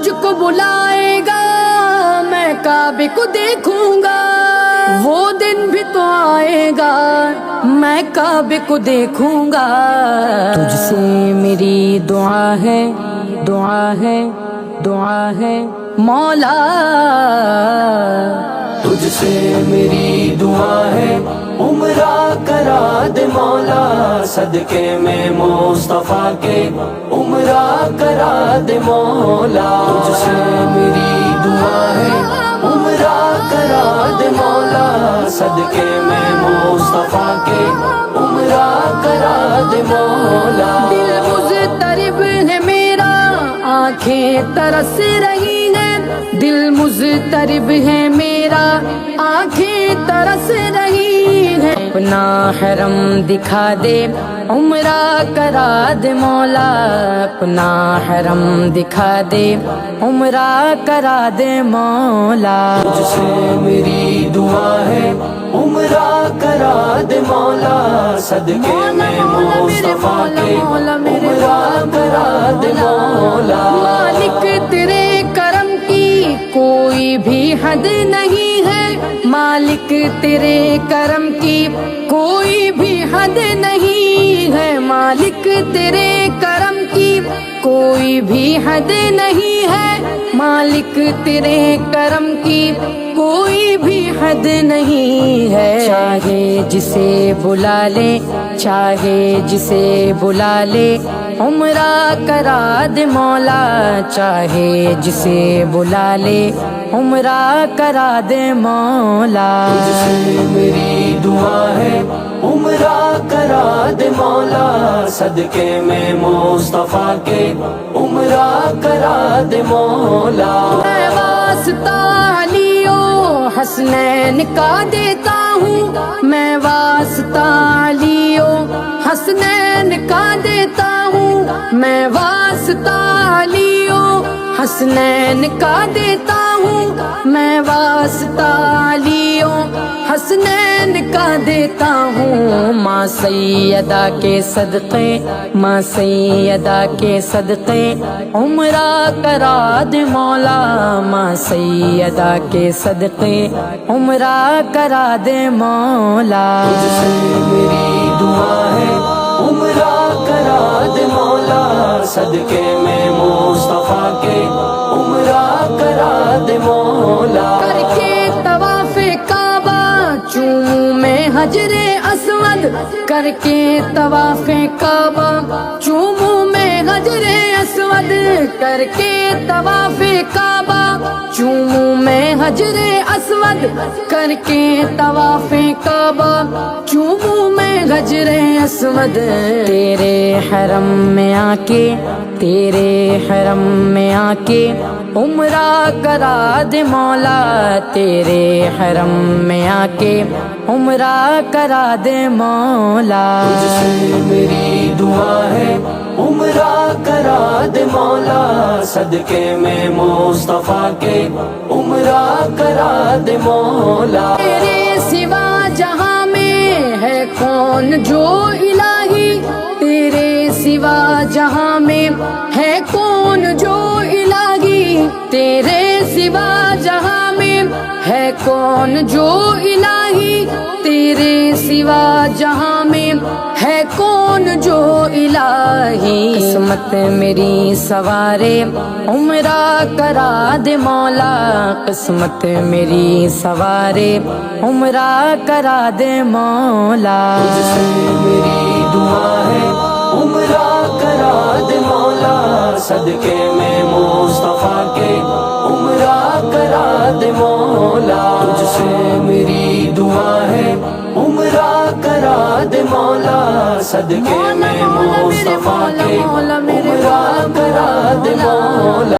مجھ کو بلائے گا میں کعبے کو دیکھوں گا، وہ دن بھی تو آئے گا میں کعبے کو دیکھوں گا۔ تجھ سے میری دعا ہے، دعا ہے، دعا ہے مولا، تجھ سے میری دعا ہے عمرہ کرا دے مولا، صدقے میں مصطفیٰ کے عمرہ کرا دے مولا۔ تجھ سے میری دعا ہے عمرہ کرا دے مولا، صدقے میں مصطفیٰ کے عمرہ کرا دے مولا۔ دل مضطرب ہے میرا آنکھیں ترس رہی ہیں، دل مضطرب ہے میرا آنکھیں ترس رہی ہیں، اپنا حرم دکھا دے عمرہ کرا دے مولا، اپنا حرم دکھا دے عمرہ کرا دے مولا۔ تجھ سے میری دعا ہے عمرہ کرا دے مولا، صدقے میں مصطفیٰ کے عمرہ کرا دے مولا۔ مالک تیرے کرم کی کوئی بھی حد نہیں ہے، مالک تیرے کرم کی کوئی بھی حد نہیں ہے، مالک تیرے کرم کی کوئی بھی حد نہیں ہے، مالک تیرے کرم کی کوئی بھی حد نہیں ہے۔ چاہے جسے بلا لے، چاہے جسے بلا لے عمرہ کرا دے مولا، چاہے جسے بلا لے عمرہ کرا دے مولا۔ تجھ سے میری دعا ہے عمرہ کرا دے مولا، صدقے میں مصطفیٰ کے عمرہ کرا دے مولا۔ میں واسطہ علی و حسنین کا دیتا ہوں، میں واسطہ علی و حسنین کا دیتا ہوں، میں واسطہ علی و حسنین کا دیتا ہوں، میں واسطہ علی و حسنین کا دیتا ہوں۔ ماں سیدہ کے صدقے، ماں سیدہ کے صدقے عمرہ کرا دے مولا، ماں سیدہ کے صدقے عمرہ کرا دے مولا۔ تجھ سے میری دعا ہے عمرہ کرا دے مولا، صدقے میں مصطفیٰ کے عمرہ کرا دے مولا۔ کر کے طواف کعبہ چوموں میں حجر اسود، کر کے طواف کعبہ چوموں میں حجر اسود، کر کے طواف کعبہ چوموں میں حجر اسود، کر کے طواف کعبہ چوموں میں حجر اسود۔ تیرے حرم میں آ کے، تیرے حرم میں آ کے عمرہ کرا دے مولا، تیرے حرم میں آ کے عمرہ کرا دے مولا۔ تجھ سے میری دعا ہے عمرہ کرا دے مولا، صدقے میں مصطفیٰ کے عمرہ کرا دے مولا۔ تیرے سوا جہاں میں ہے کون جو الہی، تیرے سوا جہاں میں ہے کون جو الہی، تیرے سوا جہاں میں ہے کون جو الہی، تیرے سوا جہاں میں ہے کون جو الہی۔ قسمت میری سوارے عمرہ کرا دے مولا، قسمت میری سوارے عمرہ کرا دے مولا۔ تجھ سے میری دعا ہے عمرہ کرا دے مولا، صدقے میں مصطفیٰ کے عمرہ کرا دے مولا۔ تجھ سے میری دعا ہے عمرہ کرا دے مولا، صدقے میں مصطفیٰ